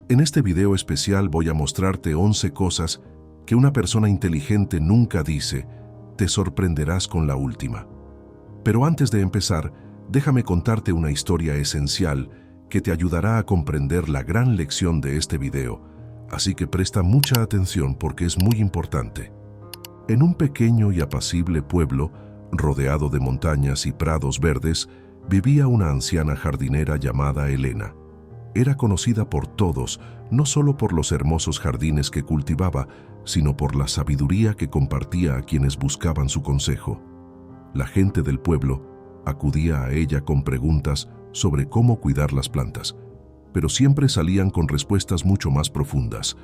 En este video especial voy a mostrarte 11 cosas que una persona inteligente nunca dice. Te sorprenderás con la última. Pero antes de empezar, déjame contarte una historia esencial que te ayudará a comprender la gran lección de este video, así que presta mucha atención porque es muy importante. En un pequeño y apacible pueblo, rodeado de montañas y prados verdes, vivía una anciana jardinera llamada Elena. Era conocida por todos, no solo por los hermosos jardines que cultivaba, sino por la sabiduría que compartía a quienes buscaban su consejo. La gente del pueblo acudía a ella con preguntas sobre cómo cuidar las plantas, pero siempre salían con respuestas mucho más profundas,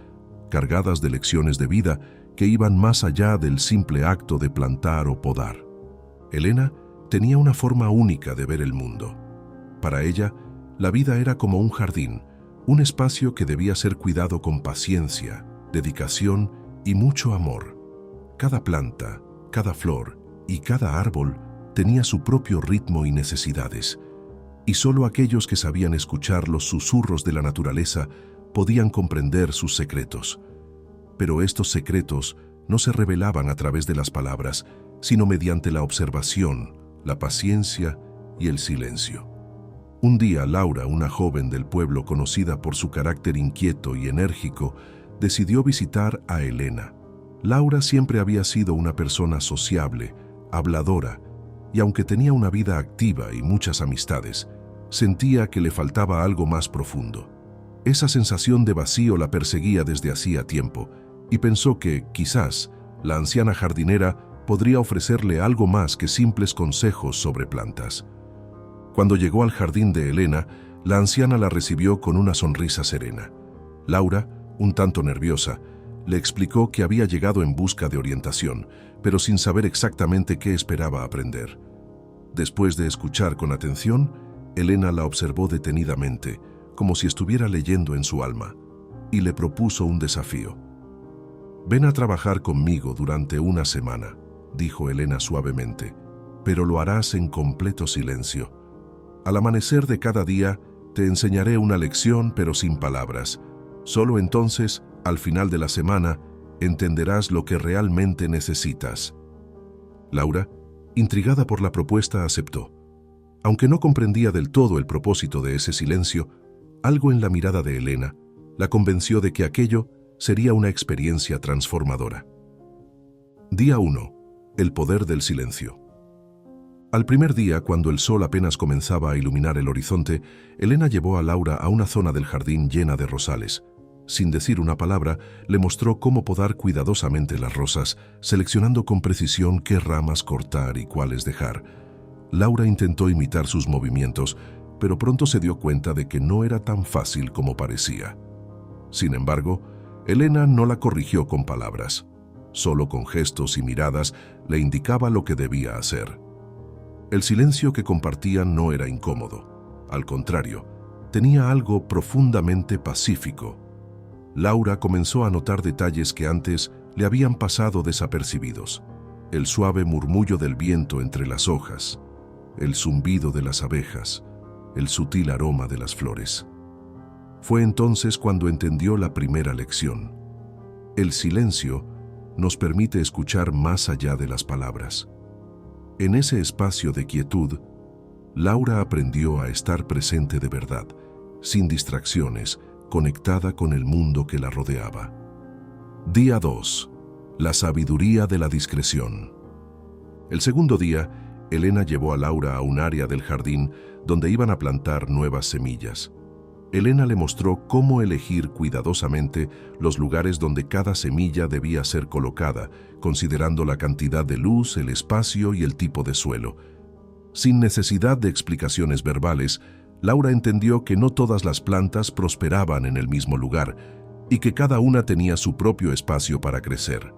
cargadas de lecciones de vida que iban más allá del simple acto de plantar o podar. Elena tenía una forma única de ver el mundo. Para ella, la vida era como un jardín, un espacio que debía ser cuidado con paciencia, dedicación y mucho amor. Cada planta, cada flor y cada árbol tenía su propio ritmo y necesidades, y solo aquellos que sabían escuchar los susurros de la naturaleza podían comprender sus secretos. Pero estos secretos no se revelaban a través de las palabras, sino mediante la observación, la paciencia y el silencio. Un día, Laura, una joven del pueblo conocida por su carácter inquieto y enérgico, decidió visitar a Elena. Laura siempre había sido una persona sociable, habladora, y aunque tenía una vida activa y muchas amistades, sentía que le faltaba algo más profundo. Esa sensación de vacío la perseguía desde hacía tiempo, y pensó que, quizás, la anciana jardinera podría ofrecerle algo más que simples consejos sobre plantas. Cuando llegó al jardín de Elena, la anciana la recibió con una sonrisa serena. Laura, un tanto nerviosa, le explicó que había llegado en busca de orientación, pero sin saber exactamente qué esperaba aprender. Después de escuchar con atención, Elena la observó detenidamente, como si estuviera leyendo en su alma, y le propuso un desafío. «Ven a trabajar conmigo durante una semana», dijo Elena suavemente, «pero lo harás en completo silencio. Al amanecer de cada día, te enseñaré una lección, pero sin palabras. Solo entonces, al final de la semana, entenderás lo que realmente necesitas». Laura, intrigada por la propuesta, aceptó. Aunque no comprendía del todo el propósito de ese silencio, algo en la mirada de Elena la convenció de que aquello sería una experiencia transformadora. Día 1. El poder del silencio. Al primer día, cuando el sol apenas comenzaba a iluminar el horizonte, Elena llevó a Laura a una zona del jardín llena de rosales. Sin decir una palabra, le mostró cómo podar cuidadosamente las rosas, seleccionando con precisión qué ramas cortar y cuáles dejar. Laura intentó imitar sus movimientos, pero pronto se dio cuenta de que no era tan fácil como parecía. Sin embargo, Elena no la corrigió con palabras. Solo con gestos y miradas le indicaba lo que debía hacer. El silencio que compartían no era incómodo. Al contrario, tenía algo profundamente pacífico. Laura comenzó a notar detalles que antes le habían pasado desapercibidos. El suave murmullo del viento entre las hojas, el zumbido de las abejas, el sutil aroma de las flores. Fue entonces cuando entendió la primera lección. El silencio nos permite escuchar más allá de las palabras. En ese espacio de quietud, Laura aprendió a estar presente de verdad, sin distracciones, conectada con el mundo que la rodeaba. Día 2. La sabiduría de la discreción. El segundo día, Elena llevó a Laura a un área del jardín donde iban a plantar nuevas semillas. Elena le mostró cómo elegir cuidadosamente los lugares donde cada semilla debía ser colocada, considerando la cantidad de luz, el espacio y el tipo de suelo. Sin necesidad de explicaciones verbales, Laura entendió que no todas las plantas prosperaban en el mismo lugar y que cada una tenía su propio espacio para crecer.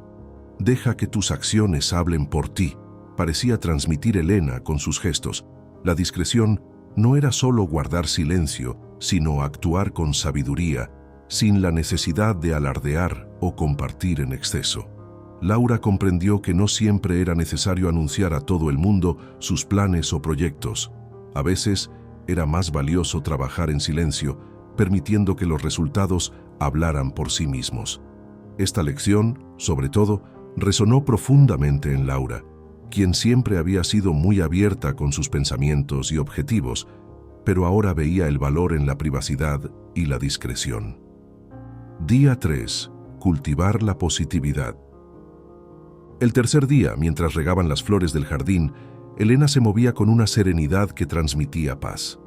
«Deja que tus acciones hablen por ti», parecía transmitir Elena con sus gestos. La discreción no era solo guardar silencio, sino actuar con sabiduría, sin la necesidad de alardear o compartir en exceso. Laura comprendió que no siempre era necesario anunciar a todo el mundo sus planes o proyectos. A veces era más valioso trabajar en silencio, permitiendo que los resultados hablaran por sí mismos. Esta lección, sobre todo, resonó profundamente en Laura, quien siempre había sido muy abierta con sus pensamientos y objetivos, pero ahora veía el valor en la privacidad y la discreción. Día 3. Cultivar la positividad. El tercer día, mientras regaban las flores del jardín, Elena se movía con una serenidad que transmitía paz.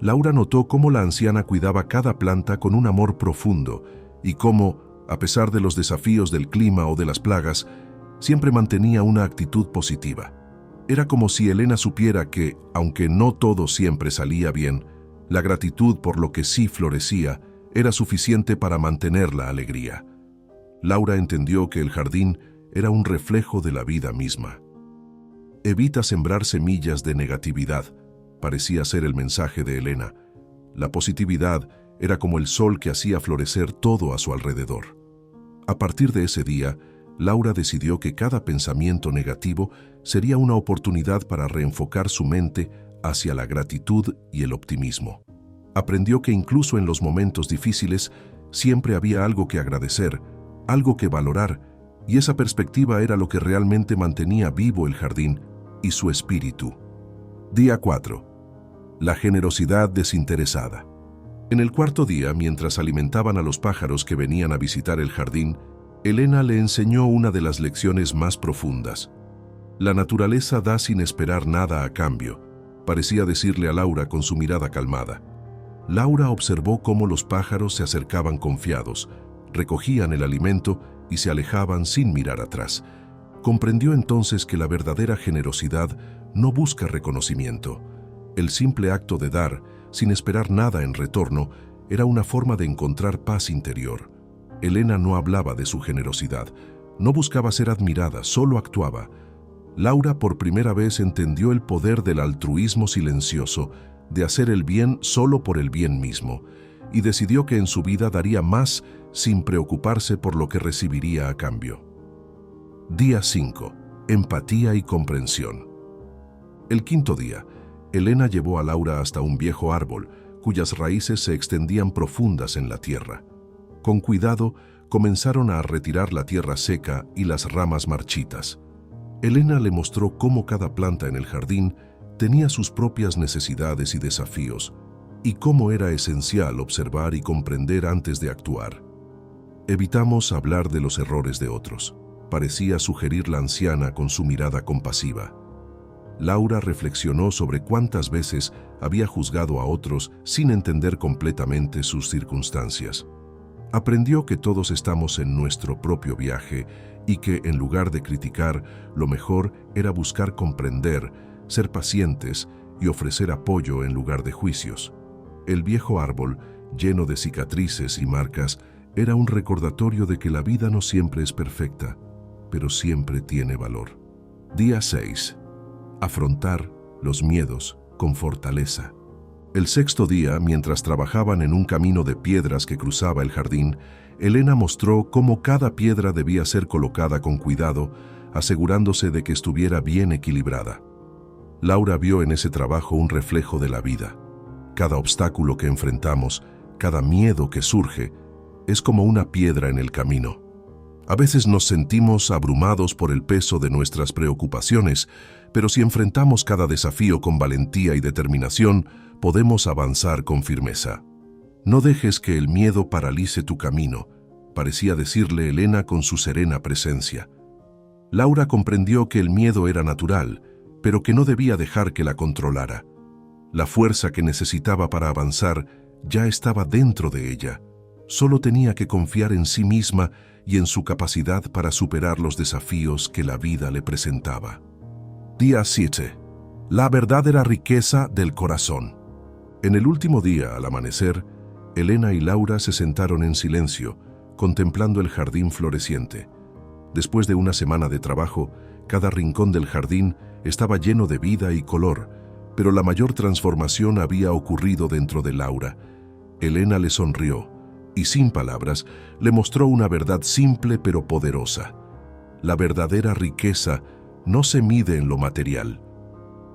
Laura notó cómo la anciana cuidaba cada planta con un amor profundo y cómo, a pesar de los desafíos del clima o de las plagas, siempre mantenía una actitud positiva. Era como si Elena supiera que, aunque no todo siempre salía bien, la gratitud por lo que sí florecía era suficiente para mantener la alegría. Laura entendió que el jardín era un reflejo de la vida misma. Evita sembrar semillas de negatividad, parecía ser el mensaje de Elena. La positividad era como el sol que hacía florecer todo a su alrededor. A partir de ese día, Laura decidió que cada pensamiento negativo sería una oportunidad para reenfocar su mente hacia la gratitud y el optimismo. Aprendió que incluso en los momentos difíciles siempre había algo que agradecer, algo que valorar, y esa perspectiva era lo que realmente mantenía vivo el jardín y su espíritu. Día 4. La generosidad desinteresada. En el cuarto día, mientras alimentaban a los pájaros que venían a visitar el jardín, Elena le enseñó una de las lecciones más profundas. La naturaleza da sin esperar nada a cambio, parecía decirle a Laura con su mirada calmada. Laura observó cómo los pájaros se acercaban confiados, recogían el alimento y se alejaban sin mirar atrás. Comprendió entonces que la verdadera generosidad no busca reconocimiento. El simple acto de dar, sin esperar nada en retorno, era una forma de encontrar paz interior. Elena no hablaba de su generosidad, no buscaba ser admirada, solo actuaba. Laura por primera vez entendió el poder del altruismo silencioso, de hacer el bien solo por el bien mismo, y decidió que en su vida daría más sin preocuparse por lo que recibiría a cambio. Día 5. Empatía y comprensión. El quinto día, Elena llevó a Laura hasta un viejo árbol, cuyas raíces se extendían profundas en la tierra. Con cuidado, comenzaron a retirar la tierra seca y las ramas marchitas. Elena le mostró cómo cada planta en el jardín tenía sus propias necesidades y desafíos, y cómo era esencial observar y comprender antes de actuar. Evitamos hablar de los errores de otros, parecía sugerir la anciana con su mirada compasiva. Laura reflexionó sobre cuántas veces había juzgado a otros sin entender completamente sus circunstancias. Aprendió que todos estamos en nuestro propio viaje y que, en lugar de criticar, lo mejor era buscar comprender, ser pacientes y ofrecer apoyo en lugar de juicios. El viejo árbol, lleno de cicatrices y marcas, era un recordatorio de que la vida no siempre es perfecta, pero siempre tiene valor. Día 6. Afrontar los miedos con fortaleza. El sexto día, mientras trabajaban en un camino de piedras que cruzaba el jardín, Elena mostró cómo cada piedra debía ser colocada con cuidado, asegurándose de que estuviera bien equilibrada. Laura vio en ese trabajo un reflejo de la vida. Cada obstáculo que enfrentamos, cada miedo que surge, es como una piedra en el camino. A veces nos sentimos abrumados por el peso de nuestras preocupaciones, pero si enfrentamos cada desafío con valentía y determinación, podemos avanzar con firmeza. No dejes que el miedo paralice tu camino, parecía decirle Elena con su serena presencia. Laura comprendió que el miedo era natural, pero que no debía dejar que la controlara. La fuerza que necesitaba para avanzar ya estaba dentro de ella. Solo tenía que confiar en sí misma y en su capacidad para superar los desafíos que la vida le presentaba. Día 7. La verdadera riqueza del corazón. En el último día, al amanecer, Elena y Laura se sentaron en silencio, contemplando el jardín floreciente. Después de una semana de trabajo, cada rincón del jardín estaba lleno de vida y color, pero la mayor transformación había ocurrido dentro de Laura. Elena le sonrió y, sin palabras, le mostró una verdad simple pero poderosa. La verdadera riqueza no se mide en lo material.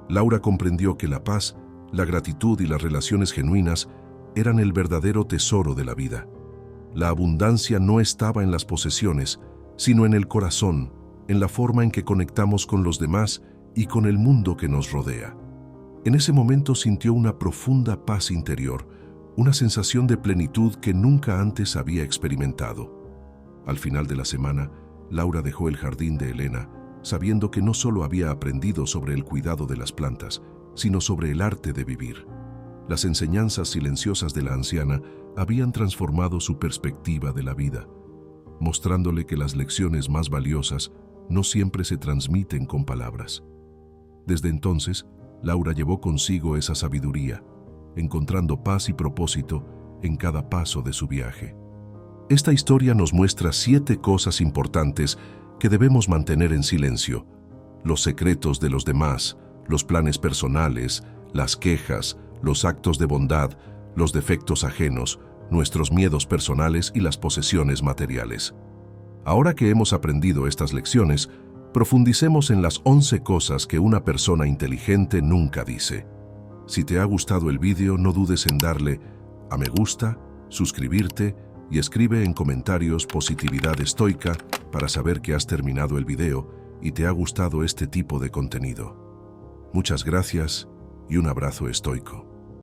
Laura comprendió que la paz, la gratitud y las relaciones genuinas eran el verdadero tesoro de la vida. La abundancia no estaba en las posesiones, sino en el corazón, en la forma en que conectamos con los demás y con el mundo que nos rodea. En ese momento sintió una profunda paz interior, una sensación de plenitud que nunca antes había experimentado. Al final de la semana, Laura dejó el jardín de Elena, sabiendo que no solo había aprendido sobre el cuidado de las plantas, sino sobre el arte de vivir. Las enseñanzas silenciosas de la anciana habían transformado su perspectiva de la vida, mostrándole que las lecciones más valiosas no siempre se transmiten con palabras. Desde entonces, Laura llevó consigo esa sabiduría, encontrando paz y propósito en cada paso de su viaje. Esta historia nos muestra 7 cosas importantes que debemos mantener en silencio: los secretos de los demás, los planes personales, las quejas, los actos de bondad, los defectos ajenos, nuestros miedos personales y las posesiones materiales. Ahora que hemos aprendido estas lecciones, profundicemos en las 11 cosas que una persona inteligente nunca dice. Si te ha gustado el vídeo, no dudes en darle a me gusta, suscribirte y escribe en comentarios positividad estoica para saber que has terminado el video y te ha gustado este tipo de contenido. Muchas gracias y un abrazo estoico.